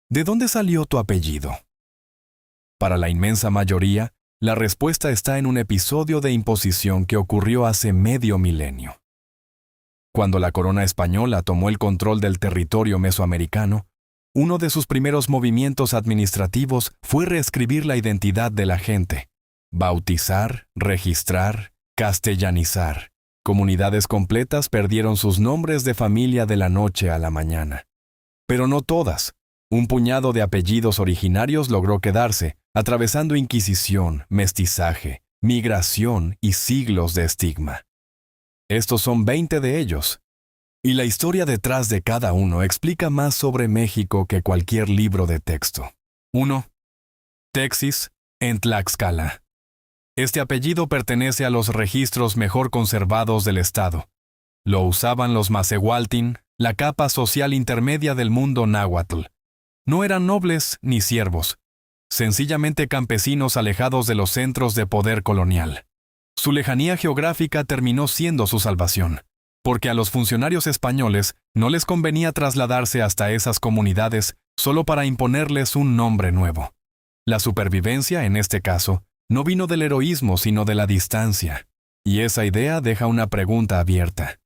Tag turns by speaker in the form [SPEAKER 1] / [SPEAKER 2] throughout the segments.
[SPEAKER 1] ¿De dónde salió tu apellido? Para la inmensa mayoría, la respuesta está en un episodio de imposición que ocurrió hace medio milenio. Cuando la corona española tomó el control del territorio mesoamericano, uno de sus primeros movimientos administrativos fue reescribir la identidad de la gente, bautizar, registrar, castellanizar. Comunidades completas perdieron sus nombres de familia de la noche a la mañana. Pero no todas. Un puñado de apellidos originarios logró quedarse, atravesando inquisición, mestizaje, migración y siglos de estigma. Estos son 20 de ellos. Y la historia detrás de cada uno explica más sobre México que cualquier libro de texto. 1. Texis, en Tlaxcala. Este apellido pertenece a los registros mejor conservados del estado. Lo usaban los Macehualtin, la capa social intermedia del mundo náhuatl. No eran nobles ni siervos, sencillamente campesinos alejados de los centros de poder colonial. Su lejanía geográfica terminó siendo su salvación, porque a los funcionarios españoles no les convenía trasladarse hasta esas comunidades solo para imponerles un nombre nuevo. La supervivencia, en este caso, no vino del heroísmo sino de la distancia, y esa idea deja una pregunta abierta.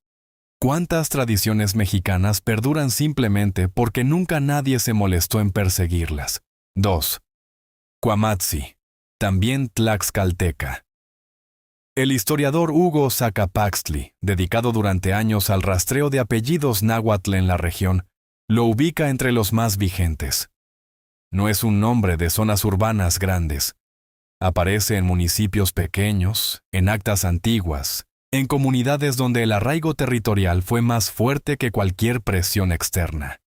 [SPEAKER 1] ¿Cuántas tradiciones mexicanas perduran simplemente porque nunca nadie se molestó en perseguirlas? 2. Cuamatzi, también tlaxcalteca. El historiador Hugo Sacapaxtli, dedicado durante años al rastreo de apellidos náhuatl en la región, lo ubica entre los más vigentes. No es un nombre de zonas urbanas grandes. Aparece en municipios pequeños, en actas antiguas, en comunidades donde el arraigo territorial fue más fuerte que cualquier presión externa.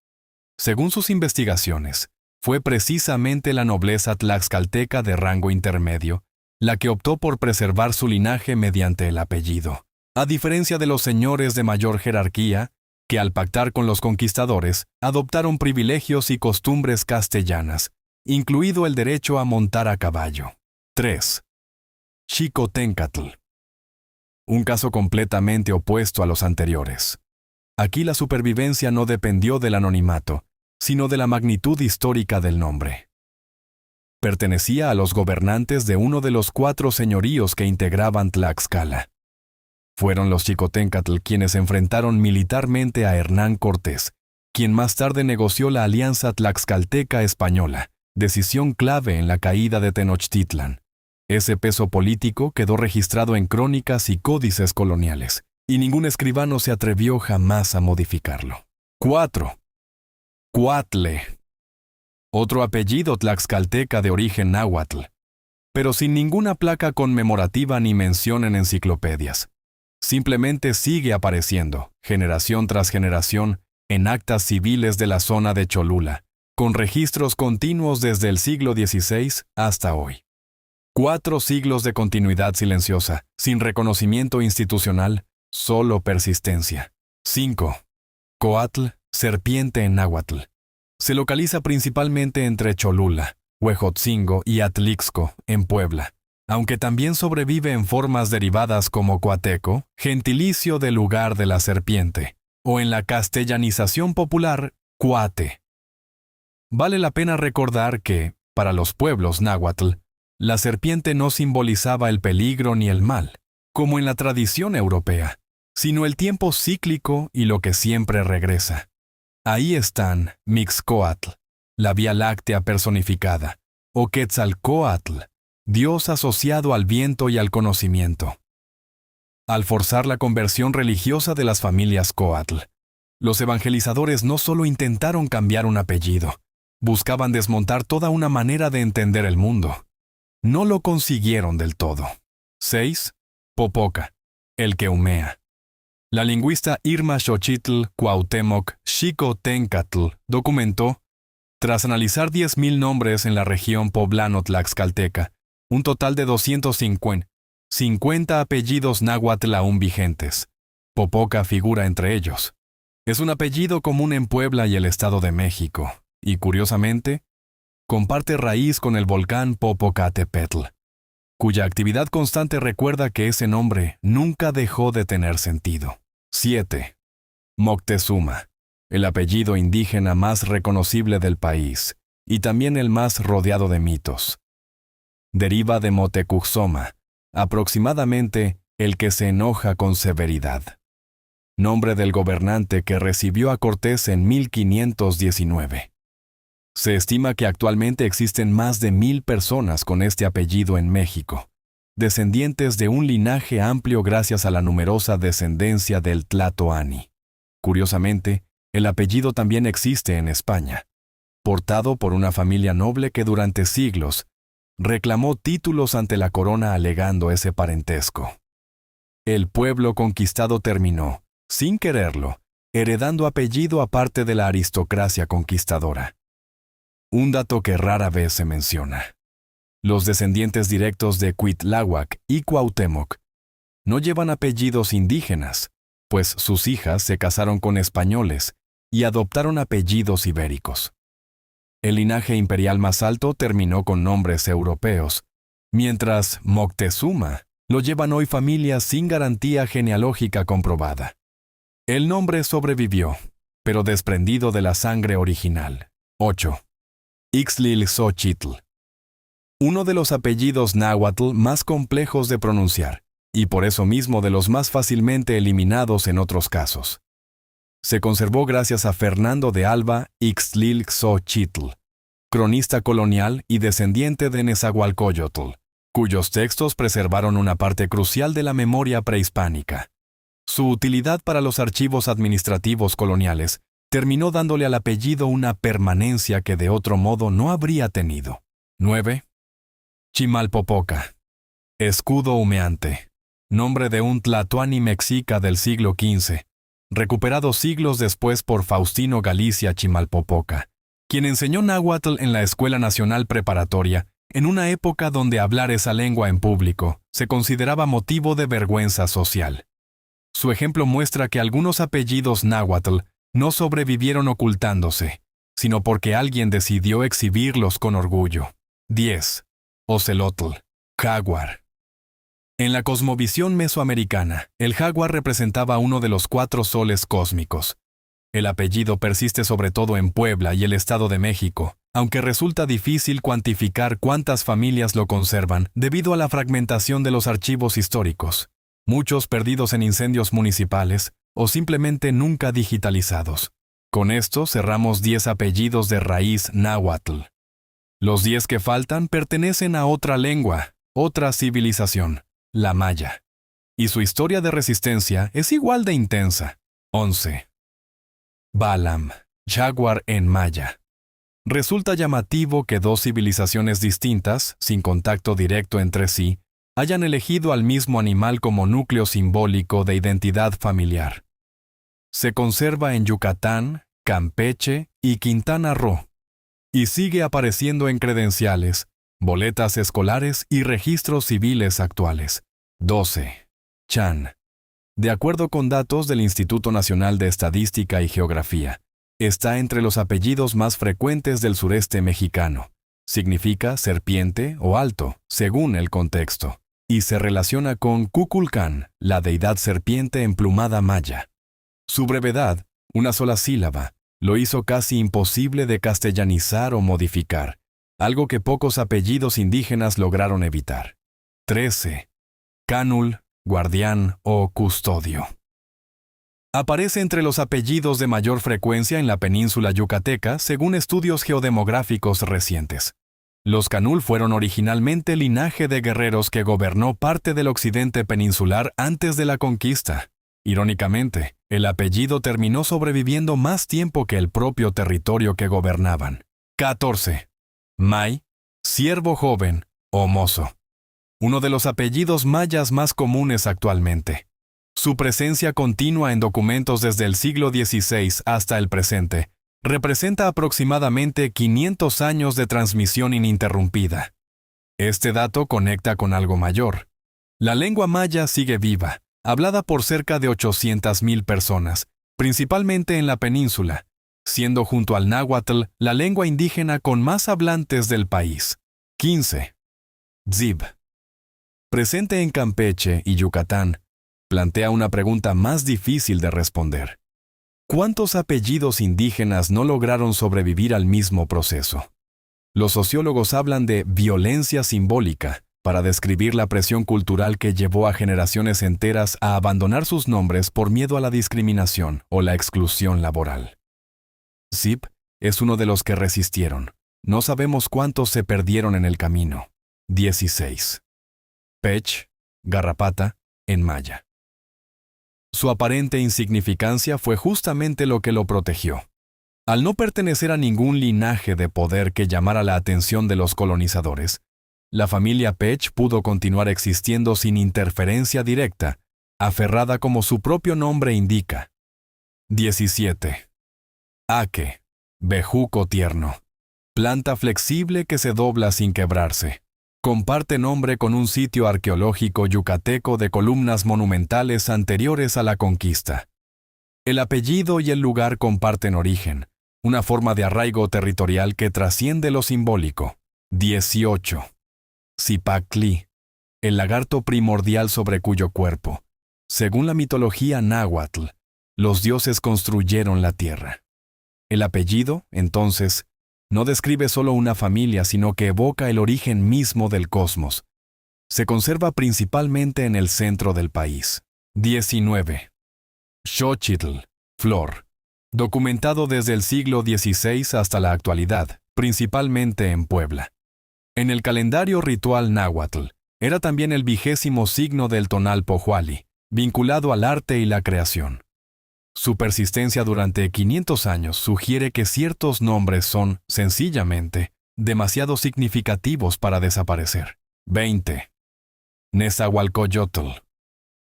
[SPEAKER 1] Según sus investigaciones, fue precisamente la nobleza tlaxcalteca de rango intermedio la que optó por preservar su linaje mediante el apellido, a diferencia de los señores de mayor jerarquía, que al pactar con los conquistadores adoptaron privilegios y costumbres castellanas, incluido el derecho a montar a caballo. 3. Xicoténcatl. Un caso completamente opuesto a los anteriores. Aquí la supervivencia no dependió del anonimato, sino de la magnitud histórica del nombre. Pertenecía a los gobernantes de uno de los 4 señoríos que integraban Tlaxcala. Fueron los Xicoténcatl quienes enfrentaron militarmente a Hernán Cortés, quien más tarde negoció la alianza tlaxcalteca-española, decisión clave en la caída de Tenochtitlan. Ese peso político quedó registrado en crónicas y códices coloniales, y ningún escribano se atrevió jamás a modificarlo. 4. Cuatle. Otro apellido tlaxcalteca de origen náhuatl, pero sin ninguna placa conmemorativa ni mención en enciclopedias. Simplemente sigue apareciendo, generación tras generación, en actas civiles de la zona de Cholula, con registros continuos desde el siglo XVI hasta hoy. 4 siglos de continuidad silenciosa, sin reconocimiento institucional, solo persistencia. 5. Coatl, serpiente en náhuatl. Se localiza principalmente entre Cholula, Huejotzingo y Atlixco, en Puebla, aunque también sobrevive en formas derivadas como Coateco, gentilicio del lugar de la serpiente, o en la castellanización popular, Cuate. Vale la pena recordar que, para los pueblos náhuatl, la serpiente no simbolizaba el peligro ni el mal, como en la tradición europea, sino el tiempo cíclico y lo que siempre regresa. Ahí están Mixcoatl, la Vía Láctea personificada, o Quetzalcóatl, Dios asociado al viento y al conocimiento. Al forzar la conversión religiosa de las familias Coatl, los evangelizadores no solo intentaron cambiar un apellido, buscaban desmontar toda una manera de entender el mundo. No lo consiguieron del todo. 6. Popoca, el que humea. La lingüista Irma Xochitl Cuauhtémoc Xicoténcatl documentó, tras analizar 10,000 nombres en la región poblano-tlaxcalteca, un total de 250 apellidos náhuatl aún vigentes. Popoca figura entre ellos. Es un apellido común en Puebla y el Estado de México, y curiosamente, comparte raíz con el volcán Popocatépetl, cuya actividad constante recuerda que ese nombre nunca dejó de tener sentido. 7. Moctezuma, el apellido indígena más reconocible del país, y también el más rodeado de mitos. Deriva de Motecuzoma, aproximadamente el que se enoja con severidad, nombre del gobernante que recibió a Cortés en 1519. Se estima que actualmente existen más de 1000 personas con este apellido en México, descendientes de un linaje amplio gracias a la numerosa descendencia del Tlatoani. Curiosamente, el apellido también existe en España, portado por una familia noble que durante siglos reclamó títulos ante la corona alegando ese parentesco. El pueblo conquistado terminó, sin quererlo, heredando apellido aparte de la aristocracia conquistadora. Un dato que rara vez se menciona. Los descendientes directos de Cuitláhuac y Cuauhtémoc no llevan apellidos indígenas, pues sus hijas se casaron con españoles y adoptaron apellidos ibéricos. El linaje imperial más alto terminó con nombres europeos, mientras Moctezuma lo llevan hoy familias sin garantía genealógica comprobada. El nombre sobrevivió, pero desprendido de la sangre original. 8. Ixtlilxochitl. Uno de los apellidos náhuatl más complejos de pronunciar, y por eso mismo de los más fácilmente eliminados en otros casos. Se conservó gracias a Fernando de Alba Ixtlilxochitl, cronista colonial y descendiente de Nezahualcóyotl, cuyos textos preservaron una parte crucial de la memoria prehispánica. Su utilidad para los archivos administrativos coloniales terminó dándole al apellido una permanencia que de otro modo no habría tenido. 9. Chimalpopoca. Escudo humeante. Nombre de un tlatoani mexica del siglo XV, recuperado siglos después por Faustino Galicia Chimalpopoca, quien enseñó náhuatl en la Escuela Nacional Preparatoria, en una época donde hablar esa lengua en público se consideraba motivo de vergüenza social. Su ejemplo muestra que algunos apellidos náhuatl no sobrevivieron ocultándose, sino porque alguien decidió exhibirlos con orgullo. 10. Ocelotl. Jaguar. En la cosmovisión mesoamericana, el jaguar representaba uno de los 4 soles cósmicos. El apellido persiste sobre todo en Puebla y el Estado de México, aunque resulta difícil cuantificar cuántas familias lo conservan debido a la fragmentación de los archivos históricos, muchos perdidos en incendios municipales o simplemente nunca digitalizados. Con esto cerramos 10 apellidos de raíz náhuatl. Los 10 que faltan pertenecen a otra lengua, otra civilización, la maya. Y su historia de resistencia es igual de intensa. 11. Balam, jaguar en maya. Resulta llamativo que 2 civilizaciones distintas, sin contacto directo entre sí, hayan elegido al mismo animal como núcleo simbólico de identidad familiar. Se conserva en Yucatán, Campeche y Quintana Roo, y sigue apareciendo en credenciales, boletas escolares y registros civiles actuales. 12. Chan. De acuerdo con datos del Instituto Nacional de Estadística y Geografía, está entre los apellidos más frecuentes del sureste mexicano. Significa serpiente o alto, según el contexto, y se relaciona con Kukulcán, la deidad serpiente emplumada maya. Su brevedad, una sola sílaba, lo hizo casi imposible de castellanizar o modificar, algo que pocos apellidos indígenas lograron evitar. 13. Cánul, guardián o custodio. Aparece entre los apellidos de mayor frecuencia en la península yucateca según estudios geodemográficos recientes. Los Canul fueron originalmente linaje de guerreros que gobernó parte del occidente peninsular antes de la conquista. Irónicamente, el apellido terminó sobreviviendo más tiempo que el propio territorio que gobernaban. 14. May, siervo joven o mozo. Uno de los apellidos mayas más comunes actualmente. Su presencia continua en documentos desde el siglo XVI hasta el presente representa aproximadamente 500 años de transmisión ininterrumpida. Este dato conecta con algo mayor. La lengua maya sigue viva, hablada por cerca de 800,000 personas, principalmente en la península, siendo junto al náhuatl la lengua indígena con más hablantes del país. 15. Dzib. Presente en Campeche y Yucatán, plantea una pregunta más difícil de responder. ¿Cuántos apellidos indígenas no lograron sobrevivir al mismo proceso? Los sociólogos hablan de violencia simbólica para describir la presión cultural que llevó a generaciones enteras a abandonar sus nombres por miedo a la discriminación o la exclusión laboral. Zip es uno de los que resistieron. No sabemos cuántos se perdieron en el camino. 16. Pech, garrapata, en maya. Su aparente insignificancia fue justamente lo que lo protegió. Al no pertenecer a ningún linaje de poder que llamara la atención de los colonizadores, la familia Pech pudo continuar existiendo sin interferencia directa, aferrada como su propio nombre indica. 17. Aque, bejuco tierno. Planta flexible que se dobla sin quebrarse. Comparte nombre con un sitio arqueológico yucateco de columnas monumentales anteriores a la conquista. El apellido y el lugar comparten origen, una forma de arraigo territorial que trasciende lo simbólico. 18. Zipactli, el lagarto primordial sobre cuyo cuerpo, según la mitología náhuatl, los dioses construyeron la tierra. El apellido, entonces, no describe solo una familia, sino que evoca el origen mismo del cosmos. Se conserva principalmente en el centro del país. 19. Xochitl, flor. Documentado desde el siglo XVI hasta la actualidad, principalmente en Puebla. En el calendario ritual náhuatl, era también el 20º signo del tonal pohuali, vinculado al arte y la creación. Su persistencia durante 500 años sugiere que ciertos nombres son, sencillamente, demasiado significativos para desaparecer. 20. Nezahualcóyotl,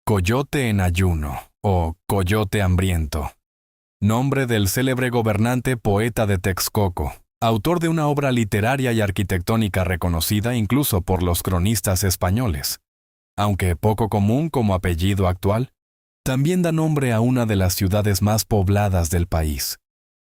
[SPEAKER 1] coyote en ayuno, o coyote hambriento. Nombre del célebre gobernante poeta de Texcoco, autor de una obra literaria y arquitectónica reconocida incluso por los cronistas españoles. Aunque poco común como apellido actual, también da nombre a una de las ciudades más pobladas del país,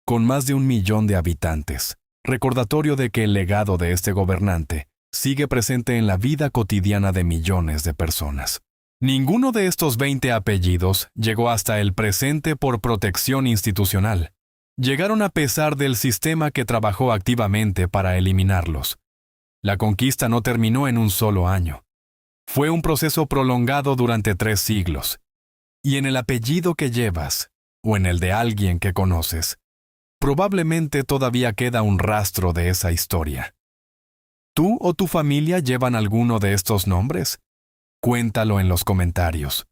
[SPEAKER 1] con más de 1 millón de habitantes, recordatorio de que el legado de este gobernante sigue presente en la vida cotidiana de millones de personas. Ninguno de estos 20 apellidos llegó hasta el presente por protección institucional. Llegaron a pesar del sistema que trabajó activamente para eliminarlos. La conquista no terminó en un solo año. Fue un proceso prolongado durante 3 siglos. Y en el apellido que llevas, o en el de alguien que conoces, probablemente todavía queda un rastro de esa historia. ¿Tú o tu familia llevan alguno de estos nombres? Cuéntalo en los comentarios.